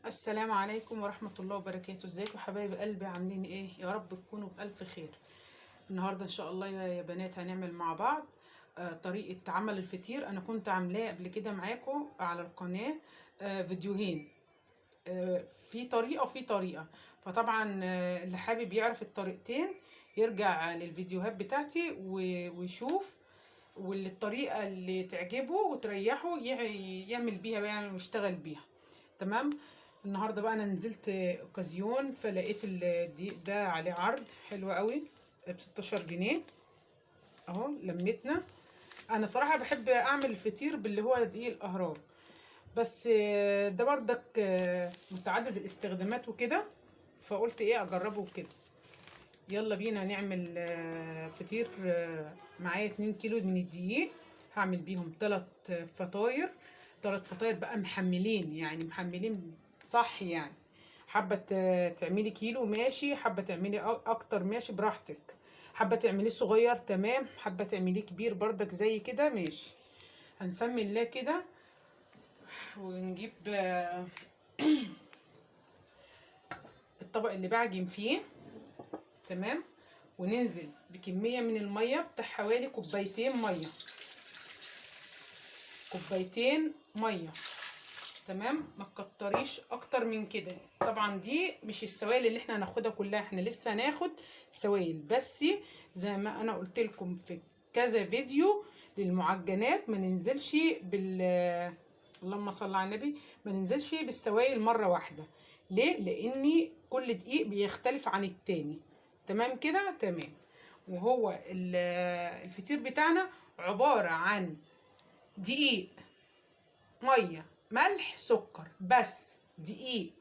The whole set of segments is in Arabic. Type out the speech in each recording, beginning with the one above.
السلام عليكم ورحمة الله وبركاته. ازيكم حبايب قلبي؟ عاملين ايه؟ يا رب تكونوا بألف خير. النهاردة ان شاء الله يا بنات هنعمل مع بعض طريقة عمل الفطير. انا كنت عاملاه قبل كده معاكم على القناة فيديوهين، في طريقة وفي طريقة. فطبعا اللي حابب يعرف الطريقتين يرجع للفيديوهات بتاعتي ويشوف، واللي الطريقة اللي تعجبه وتريحه يعمل بيها بقى ويشتغل بيها. تمام. النهارده بقى انا نزلت اوكازيون فلقيت الدقيق ده عليه عرض حلو قوي ب 16 جنيه اهو. لمتنا. انا صراحة بحب اعمل الفطير باللي هو دقيق الاهرام، بس ده بردك متعدد الاستخدامات وكده، فقلت ايه اجربه وكده. يلا بينا نعمل فطير. معايا 2 كيلو من الدقيق، هعمل بيهم 3 فطاير. 3 فطاير بقى محملين، يعني محملين صح يعني. حابة تعملي كيلو ماشي، حابة تعملي اكتر ماشي براحتك، حابة تعمليه صغير تمام، حابة تعمليه كبير بردك زي كده ماشي. هنسمي الله كده ونجيب الطبق اللي بعجن فيه. تمام. وننزل بكمية من المية بتاع حوالي كوبايتين مية، كوبايتين مية. تمام. ما تكتريش اكتر من كده. طبعا دي مش السوائل اللي احنا هناخدها كلها، احنا لسه هناخد سوائل بس. زي ما انا قلت لكم في كذا فيديو للمعجنات، ما ننزلش اللهم صل على النبي، ما ننزلش بالسوائل مرة واحدة. ليه؟ لان كل دقيق بيختلف عن التاني. تمام كده؟ تمام. وهو الفطير بتاعنا عبارة عن دقيق، ميه، ملح، سكر، بس دقيق،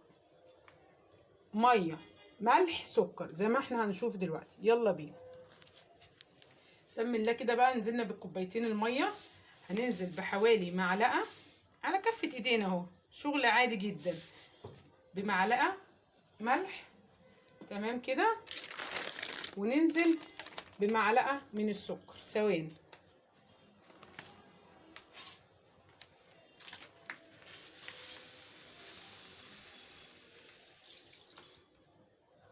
ميه، ملح، سكر، زي ما احنا هنشوف دلوقتي. يلا بينا. سمي الله كده بقى. نزلنا بالكوبايتين الميه، هننزل بحوالي معلقه على كفه ايدينا اهو، شغل عادي جدا، بمعلقه ملح. تمام كده. وننزل بمعلقه من السكر. ثواني.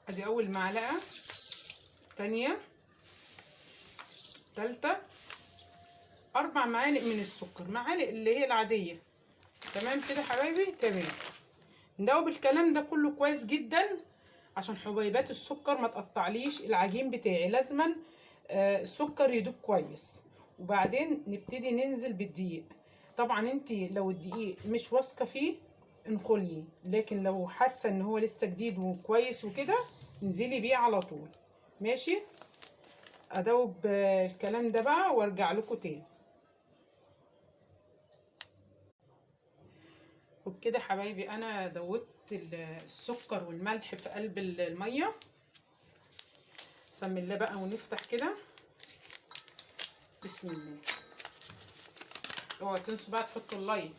ادي اول معلقه، تانية، تالتة، 4 معالق من السكر، معالق اللي هي العادية. تمام كده حبايبي؟ تمام. ندوب الكلام ده كله كويس جدا عشان حبيبات السكر ما تقطعليش العجين بتاعي. لازما السكر يدوب كويس، وبعدين نبتدي ننزل بالدقيق. طبعا انت لو الدقيق مش واثقه فيه انخليه، لكن لو حاسه ان هو لسه جديد وكويس وكده انزلي بيه على طول. ماشي. ادوب الكلام ده بقى وارجع لكم تاني. وبكده حبايبي انا دوبت السكر والملح في قلب الميه. سمي الله بقى ونفتح كده. بسم الله. اوعوا تنسوا بقى تحطوا اللايك.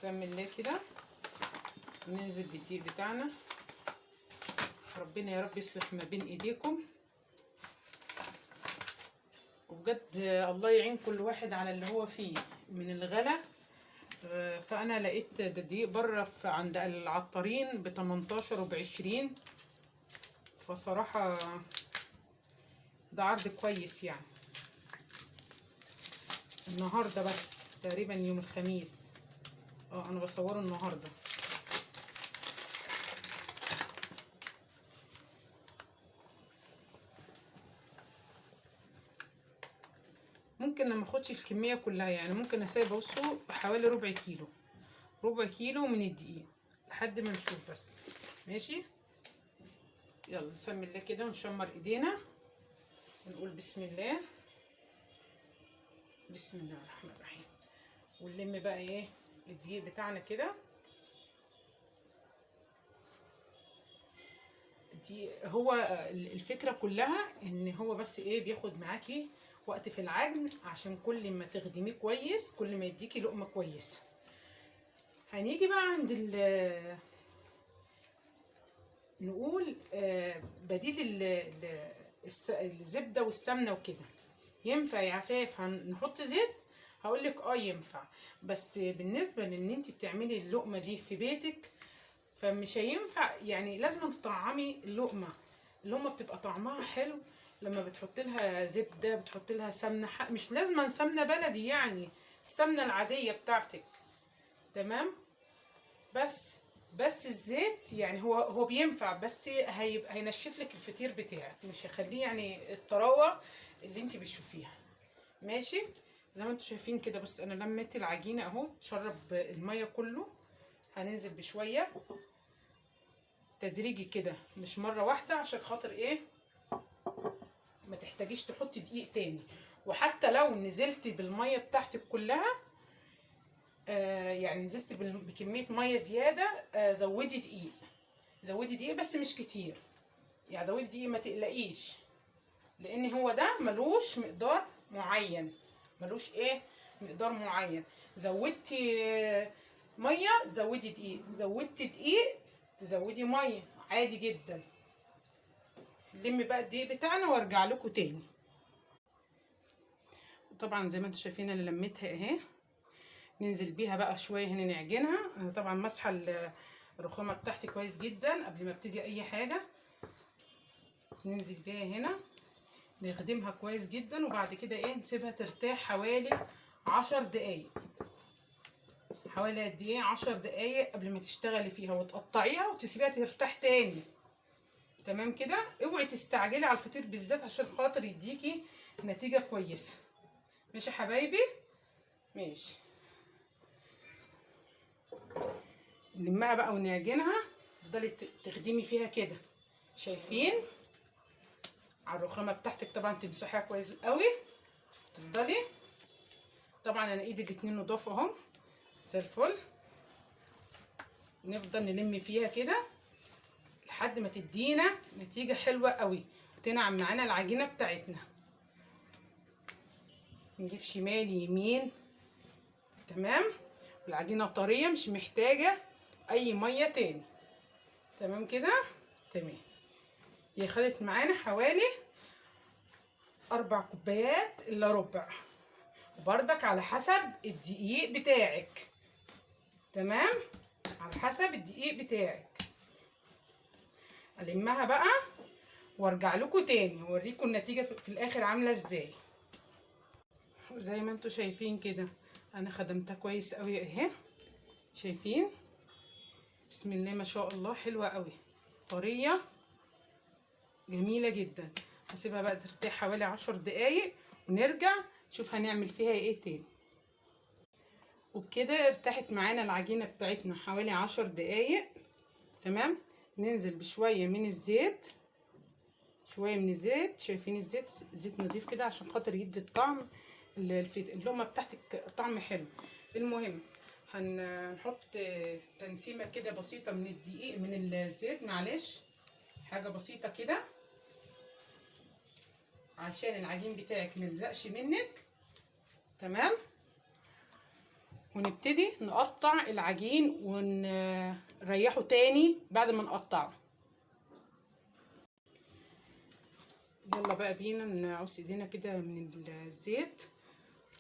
سمي الله كده وننزل بالدقيق بتاعنا. ربنا يا رب يصلح ما بين ايديكم، وبجد الله يعين كل واحد على اللي هو فيه من الغلا. فانا لقيت ده الدقيق بره عند العطارين ب 18 وب 20، فصراحه ده عرض كويس يعني. النهارده بس تقريبا يوم الخميس، انا بصوره النهارده. ممكن ما اخدش الكميه كلها، يعني ممكن اسيب بصوا حوالي ربع كيلو، ربع كيلو من الدقيق لحد ما نشوف بس. ماشي. يلا نسمي الله كده ونشمر ايدينا ونقول بسم الله. بسم الله الرحمن الرحيم. ونلم بقى ايه الدقيق بتاعنا كده. دي هو الفكرة كلها ان هو بس ايه بياخد معاكي وقت في العجن، عشان كل ما تخدميه كويس كل ما يديكي لقمة كويسة. هنيجي بقى عند نقول بديل الزبدة والسمنة وكده. ينفع يا عفاف نحط زيت؟ هقولك ينفع، بس بالنسبه لان انت بتعملي اللقمه دي في بيتك فمش هينفع، يعني لازم تطعمي اللقمه. اللقمه بتبقى طعمها حلو لما بتحط لها زبده، بتحط لها سمنه، مش لازم سمنه بلدي، يعني السمنه العاديه بتاعتك. تمام. بس الزيت يعني هو بينفع، بس هيبقى هينشف لك الفطير بتاعك، مش هيخليه يعني الطراوه اللي انت بتشوفيها. ماشي. زي ما انتم شايفين كده، بص انا لميت العجينه اهو، شرب الميه كله. هننزل بشويه تدريجي كده، مش مره واحده، عشان خاطر ايه ما تحتاجيش تحطي دقيق تاني. وحتى لو نزلتي بالميه بتاعتك كلها، يعني نزلت بكميه ميه زياده، زودي دقيق. زودي دقيق بس مش كتير، يعني زودي دقيق ما تقلقيش، لان هو ده ملوش مقدار معين. ملوش ايه مقدار معين. زودتي ميه تزودي دقيق، زودتي دقيق تزودي ميه، عادي جدا. لمي بقى الدقيق بتاعنا وارجع لكم تاني. طبعا زي ما انتم شايفين انا لميتها اهي. ننزل بيها بقى شويه هنا نعجنها. انا طبعا ماسحه الرخامه بتاعتي كويس جدا قبل ما ابتدي اي حاجه. ننزل بيها هنا نخدمها كويس جدا، وبعد كده ايه نسيبها ترتاح حوالي 10 دقايق. حوالي قد ايه 10 دقايق قبل ما تشتغلي فيها وتقطعيها وتسيبيها ترتاح تاني. تمام كده. اوعي تستعجلي على الفطير بالذات عشان خاطر يديكي نتيجه كويسه. ماشي يا حبايبي. ماشي. نلمها بقى ونعجنها. تفضلي تخدمي فيها كده. شايفين على الرخامه بتاعتك طبعا تمسحيها كويس قوي. تفضلي طبعا انا ايدي الاتنين نضاف اهم زي الفل. نفضل نلم فيها كده لحد ما تدينا نتيجه حلوه قوي وتنعم معانا العجينه بتاعتنا. نجيب شمال يمين. تمام. العجينه طريه مش محتاجه اي ميه تاني. تمام كده. تمام. هي خدت معانا حوالي 4 كوبايات الا ربع، وبرضك على حسب الدقيق بتاعك. تمام. على حسب الدقيق بتاعك. المها بقى وارجع لكم تاني اوريكم النتيجه في الاخر عامله ازاي. زي ما انتم شايفين كده انا خدمتها كويس قوي اهي. شايفين بسم الله ما شاء الله حلوه قوي، طريه جميله جدا. هسيبها بقى ترتاح حوالي 10 دقايق ونرجع نشوف هنعمل فيها ايه تاني. وبكده ارتاحت معانا العجينه بتاعتنا حوالي 10 دقايق. تمام. ننزل بشويه من الزيت. شويه من الزيت. شايفين الزيت زيت نضيف كده عشان خاطر يدي الطعم اللقمه بتاعتك طعم حلو. المهم هنحط تنسيمه كده بسيطه من الدقيق من الزيت، معلش حاجه بسيطه كده عشان العجين بتاعك ميلزقش منك. تمام. ونبتدي نقطع العجين ونريحه تاني بعد ما نقطعه. يلا بقى بينا نعوص ايدينا كده من الزيت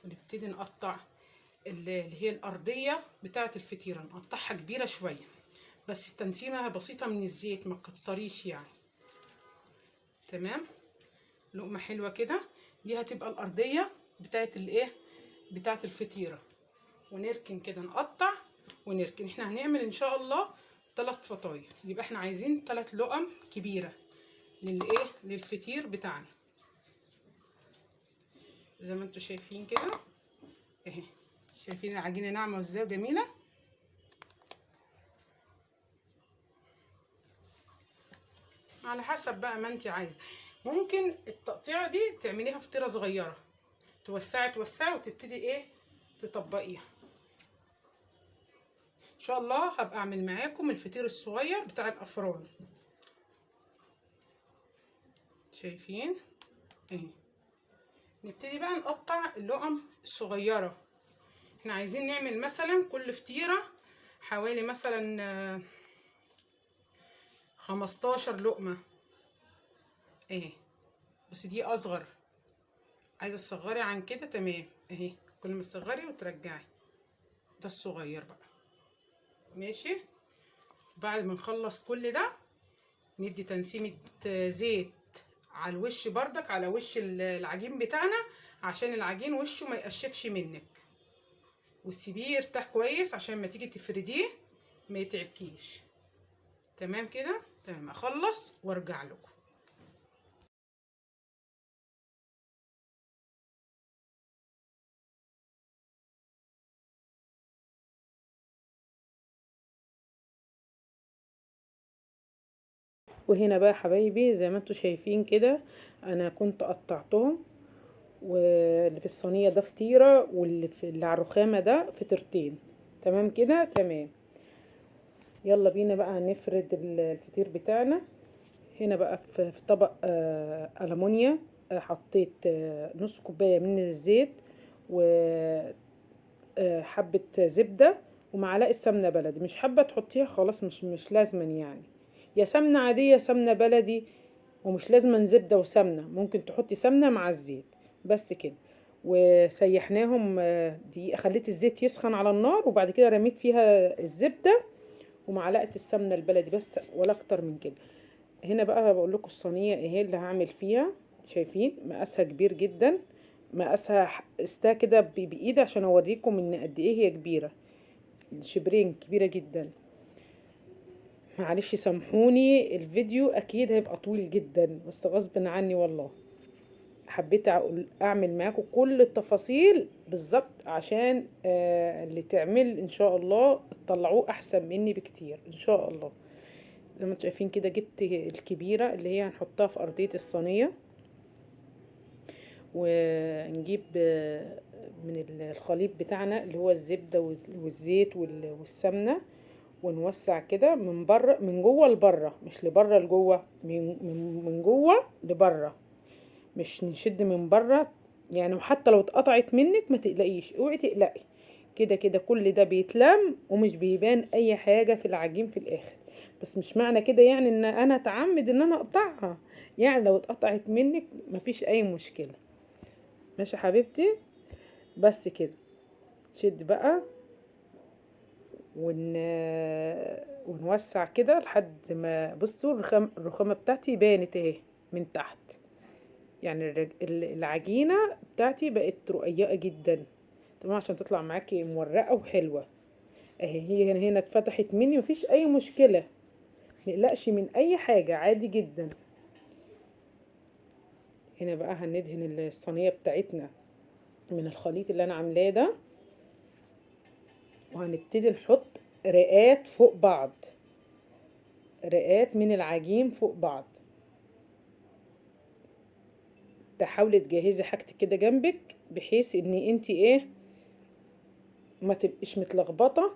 ونبتدي نقطع اللي هي الارضيه بتاعه الفطيره. نقطعها كبيره شويه بس التنسيمه بسيطه من الزيت، ما تكتريش يعني. تمام. لقمه حلوه كده. دي هتبقى الارضيه بتاعه الايه بتاعه الفطيره. ونركن كده نقطع ونركن. احنا هنعمل ان شاء الله 3 فطاير، يبقى احنا عايزين 3 لقم كبيره للايه للفطير بتاعنا. زي ما انتم شايفين كده اهي. شايفين العجينه ناعمه ازاي وجميله. على حسب بقى ما انت عايزه. ممكن التقطيعه دي تعمليها فطيره صغيره، توسعي وتبتدي ايه تطبقيها. ان شاء الله هبقى اعمل معاكم الفطير الصغير بتاع الافران. شايفين اهي. نبتدي بقى نقطع اللقم الصغيره. احنا عايزين نعمل مثلا كل فطيره حوالي مثلا 15 لقمه اهي. بس دي اصغر، عايزه تصغري عن كده تمام اهي. كل ما تصغري وترجعي. ده الصغير بقى. ماشي. بعد ما نخلص كل ده ندي تنسيمة زيت على الوش بردك، على وش العجين بتاعنا، عشان العجين وشه ما يقشفش منك، وتسيبيه يرتاح كويس عشان ما تيجي تفرديه ما يتعبكيش. تمام كده. تمام. اخلص وارجع لكم. وهنا بقى حبايبي زي ما انتوا شايفين كده انا كنت قطعتهم، واللي في الصينيه ده فطيره، اللي على الرخامه ده فطيرتين. تمام كده. تمام. يلا بينا بقى نفرد الفطير بتاعنا. هنا بقى في طبق ألمونيا، حطيت نص كوبايه من الزيت، وحبه زبده، ومعلقه سمنه بلدي. مش حابه تحطيها خلاص، مش لازما يعني، يا سمنه عاديه سمنه بلدي، ومش لازما زبده وسمنه، ممكن تحطي سمنه مع الزيت بس كده. وسيحناهم دقيقه، خليت الزيت يسخن على النار، وبعد كده رميت فيها الزبده ومعلقه السمنه البلدي بس، ولا اكتر من كده. هنا بقى بقول لكم الصينيه ايه اللي هعمل فيها. شايفين مقاسها كبير جدا، مقاسها استا كده بايدي عشان اوريكم ان قد ايه هي كبيره. شبرين كبيره جدا. معلش سامحوني، الفيديو اكيد هيبقى طويل جدا بس غصب عني والله. حبيت اعمل معاكم كل التفاصيل بالظبط عشان اللي تعمل ان شاء الله تطلعوه احسن مني بكتير ان شاء الله. زي ما انتم شايفين كده جبت الكبيرة اللي هي هنحطها في ارضية الصينية، ونجيب من الخليط بتاعنا اللي هو الزبدة والزيت والسمنة، ونوسع كده من بره، من جوه لبره، مش لبره لجوه، من جوه لبره، مش نشد من بره يعني. وحتى لو اتقطعت منك ما تقلقيش، اوعي تقلقي، كده كده كل ده بيتلم ومش بيبان اي حاجه في العجين في الاخر. بس مش معنى كده يعني ان انا اتعمد ان انا اقطعها، يعني لو اتقطعت منك مفيش اي مشكله. ماشي حبيبتي. بس كده شد بقى ونوسع كده لحد ما بصوا الرخامه بتاعتي بانت اهي من تحت، يعني العجينة بتاعتي بقت رقيقة جدا تمام عشان تطلع معاكي مورقة وحلوة اهي. هي هنا اتفتحت مني، مفيش اي مشكلة، مقلقش من اي حاجة، عادي جدا. هنا بقى هندهن الصينية بتاعتنا من الخليط اللي انا عاملاه ده، وهنبتدي نحط رقات فوق بعض، رقات من العجين فوق بعض. تحاولي تجهزي حاجتك كده جنبك بحيث ان انتي ايه ما تبقيش متلخبطه.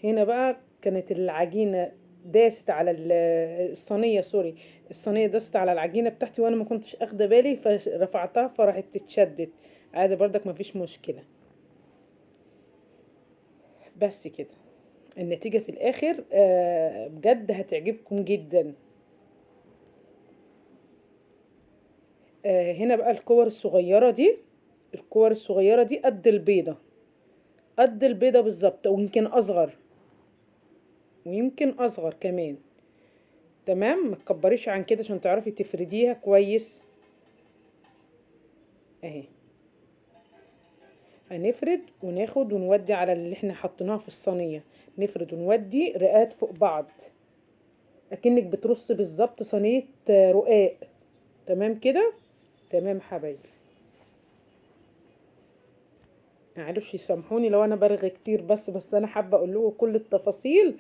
هنا بقى كانت العجينه داست على الصينيه، سوري، الصينيه داست على العجينه بتاعتي وانا ما كنتش اخده بالي، فرفعتها فراحت اتشدت. عادي بردك ما فيش مشكله. بس كده النتيجه في الاخر بجد هتعجبكم جدا. هنا بقى الكور الصغيره دي، الكور الصغيره دي قد البيضه، قد البيضه بالظبط، ويمكن اصغر، ويمكن اصغر كمان. تمام. ما تكبريش عن كده عشان تعرفي تفرديها كويس اهي. هنفرد وناخد ونودي على اللي احنا حطيناها في الصينيه، نفرد ونودي رقات فوق بعض اكنك بترصي بالظبط صينيه رقاق. تمام كده. تمام حبايبي. معلش يسامحوني لو انا برغي كتير، بس انا حابه اقول لكم كل التفاصيل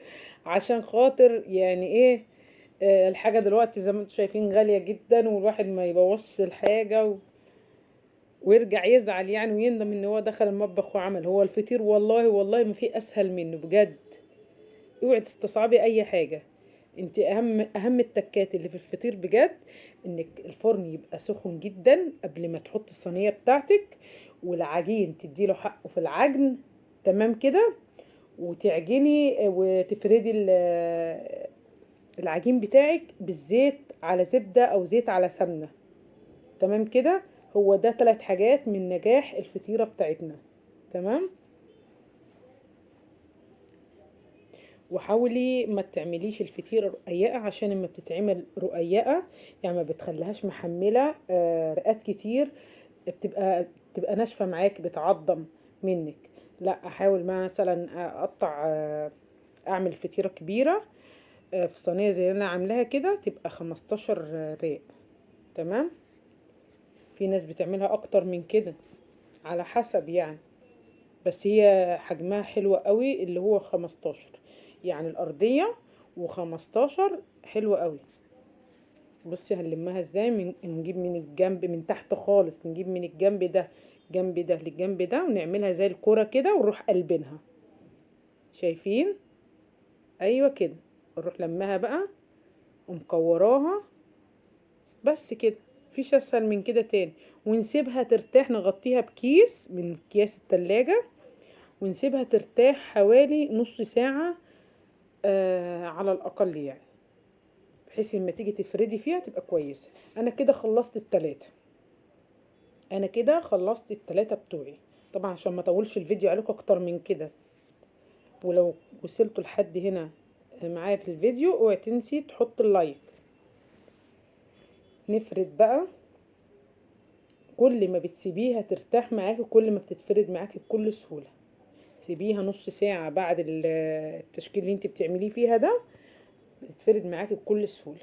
عشان خاطر يعني ايه، الحاجه دلوقتي زي ما انتم شايفين غاليه جدا، والواحد ما يبوظش الحاجه ويرجع يزعل يعني ويندم ان هو دخل المطبخ وعمل. هو الفطير والله والله ما في اسهل منه بجد. اوعي تستصعبي اي حاجه. انت اهم التكات اللي في الفطير بجد انك الفرن يبقى سخن جدا قبل ما تحط الصينيه بتاعتك، والعجين تديله حقه في العجن. تمام كده. وتعجني وتفردي العجين بتاعك بالزيت على زبده او زيت على سمنه. تمام كده. هو ده 3 حاجات من نجاح الفطيرة بتاعتنا. تمام. وحاولي ما تعمليش الفطيرة رقيقة، عشان لما بتتعمل رقيقة يعني ما بتخليهاش محملة رقات كتير، بتبقى ناشفة معاك، بتعضم منك. لا، احاول مثلا اقطع اعمل فطيرة كبيرة في صينية زي اللي انا عاملاها كده، تبقى 15 رق. تمام. في ناس بتعملها اكتر من كده على حسب يعني، بس هي حجمها حلوة قوي اللي هو 15، يعني الأرضية و15 حلوة قوي. بصي هنلمها ازاي، نجيب من الجنب من تحت خالص، نجيب من الجنب ده، جنب ده للجنب ده، ونعملها زي الكرة كده ونروح قلبينها. شايفين؟ ايوه كده. نروح لمها بقى ومكوراها، بس كده. مفيش اسهل من كده تاني. ونسيبها ترتاح، نغطيها بكيس من اكياس التلاجة، ونسيبها ترتاح حوالي نص ساعة على الأقل يعني، بحيث لما تيجي تفردي فيها تبقى كويسة. أنا كده خلصت التلاتة، أنا كده خلصت التلاتة بتوعي. طبعا عشان ما اطولش الفيديو عليكم أكتر من كده، ولو وصلتوا لحد هنا معايا في الفيديو، اوعي تنسي تحط اللايك. نفرد بقى. كل ما بتسيبيها ترتاح معاكي كل ما بتتفرد معاكي بكل سهولة. سيبيها نص ساعة بعد التشكيل اللي انت بتعمليه فيها ده، بتتفرد معاكي بكل سهولة.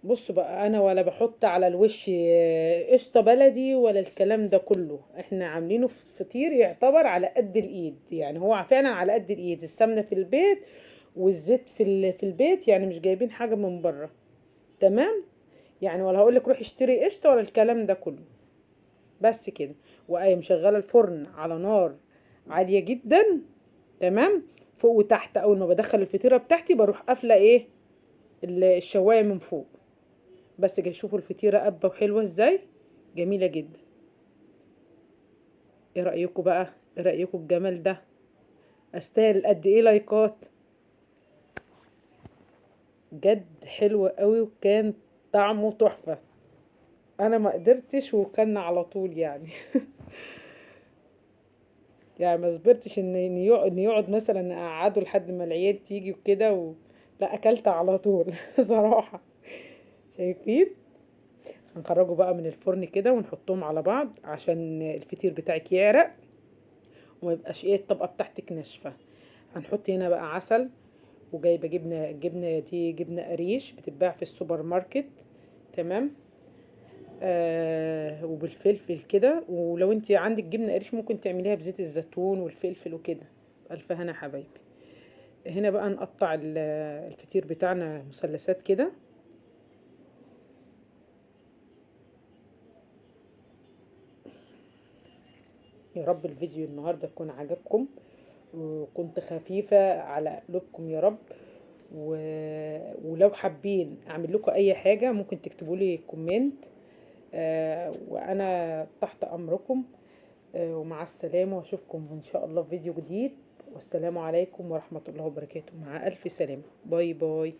بصوا بقى، انا ولا بحط على الوش قشطة بلدي ولا الكلام ده كله، احنا عاملينه فطير يعتبر على قد الايد، يعني هو فعلا على قد الايد. السمنة في البيت والزيت في البيت، يعني مش جايبين حاجة من بره. تمام. يعني ولا هقولك روحي اشتري قشطة ولا الكلام ده كله. بس كده. وايه، مشغلة الفرن على نار عالية جدا. تمام. فوق وتحت. اول ما بدخل الفطيرة بتاعتي بروح قافلة ايه الشواية من فوق. بس كده. شوفوا الفطيرة قبة وحلوة ازاي، جميلة جدا. ايه رأيكم بقى؟ ايه رأيكم الجمال ده؟ استاهل قد ايه لايكات؟ جد حلوة قوي، وكان طعمه تحفة. انا ما قدرتش، وكان على طول يعني. يعني ما صبرتش ان يقعد مثلا اقعده لحد ما العيال تيجي وكده لا، اكلت على طول. صراحة. شايفين؟ هنخرجه بقى من الفرن كده ونحطهم على بعض عشان الفطير بتاعك يعرق وما يبقاش ايه الطبقة بتاعتك ناشفة. هنحط هنا بقى عسل، وجايبة جبنة دي جبنة قريش بتتباع في السوبر ماركت. تمام. وبالفلفل كده، ولو انت عندك جبنة قريش ممكن تعمليها بزيت الزيتون والفلفل وكده. ألف هنا حبايبي. هنا بقى نقطع الفطير بتاعنا مثلثات كده. يا رب الفيديو النهاردة يكون عجبكم، وكنت خفيفة على قلوبكم يا رب. و... ولو حابين اعمل لكم اي حاجة ممكن تكتبوا لي كومنت، وانا تحت امركم. ومع السلامة، واشوفكم ان شاء الله في فيديو جديد. والسلام عليكم ورحمة الله وبركاته. مع الف سلامة. باي باي.